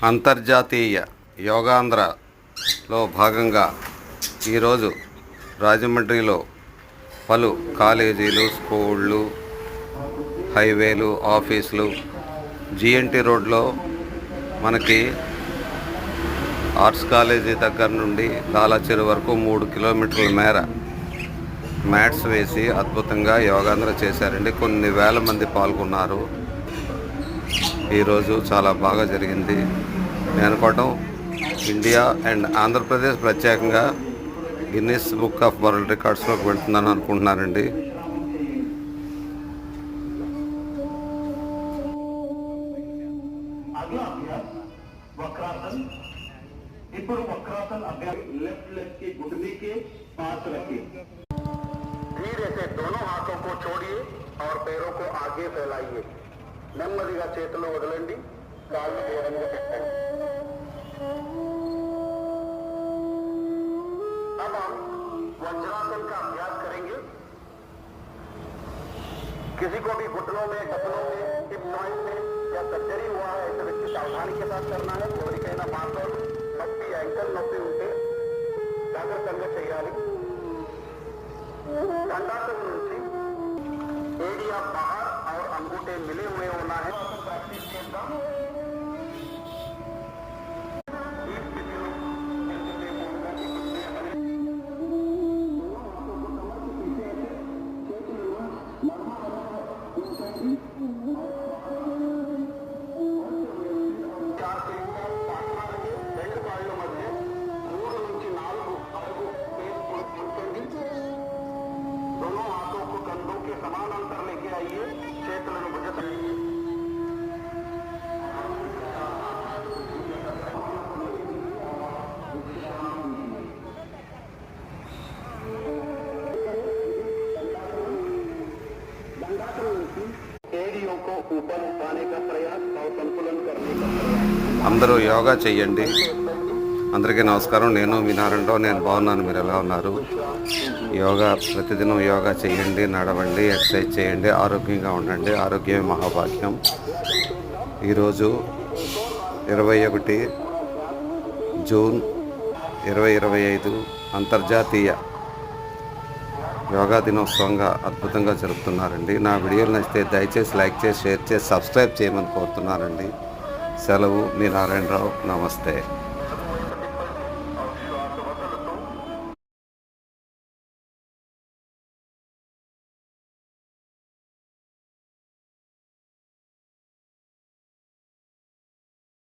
అంతర్జాతీయ యోగాంధ్రలో భాగంగా ఈరోజు రాజమండ్రిలో పలు కాలేజీలు, స్కూళ్ళు, హైవేలు, ఆఫీసులు, జిఎన్టీ రోడ్లో మనకి ఆర్ట్స్ కాలేజీ దగ్గర నుండి లాలాచెరు వరకు 3 కిలోమీటర్ల మేర మ్యాట్స్ వేసి అద్భుతంగా యోగాంధ్ర చేశారండి. కొన్ని వేల మంది పాల్గొన్నారు. ఈరోజు చాలా బాగా జరిగింది. నేను అనుకోవటం ఇండియా అండ్ ఆంధ్రప్రదేశ్ ప్రత్యేకంగా గిన్నిస్ బుక్ ఆఫ్ వరల్డ్ రికార్డ్స్లోకి వెళ్తుందని అనుకుంటున్నానండి. ఇప్పుడు वक्रासन अभ्यास लेफ्ट लेग की घुटने के पास रखिए। धीरे से दोनों हाथों को छोड़िए और पैरों को आगे फैलाइए। నెమ్మదిగా చేతులు వదలండి, కాళ్ళు దూరంగా పెట్టండి। अब हम वज्रासन का अभ्यास करेंगे। किसी को भी घुटनों में, घुटनों में, हिप जॉइंट में या सर्जरी हुआ है ऐसे व्यक्ति सावधानी के साथ करना है। ఎవరికైనా మాతో నొప్పి, యాంకల్ నొప్పి ఉంటే జాగ్రత్తగా చేయాలి। దండాसन నుంచి एरिया बाहर और अंगूठे मिले हुए होना है। प्रैक्टिस करना అందరూ యోగా చేయండి. అందరికీ నమస్కారం. నేను మీ నారాయణరావు. నేను బాగున్నాను. మీరు ఎలా ఉన్నారు? యోగా ప్రతిదినం యోగా చేయండి, నడవండి, ఎక్సర్సైజ్ చేయండి, ఆరోగ్యంగా ఉండండి. ఆరోగ్యమే మహాభాగ్యం. ఈరోజు 21 జూన్ 2025 అంతర్జాతీయ యోగా దినోత్సవంగా అద్భుతంగా జరుపుతున్నారండి. నా వీడియోలు నచ్చితే దయచేసి లైక్ చేసి, షేర్ చేసి, సబ్స్క్రైబ్ చేయమని కోరుతున్నానండి. సెలవు. మీ నారాయణరావు. నమస్తే.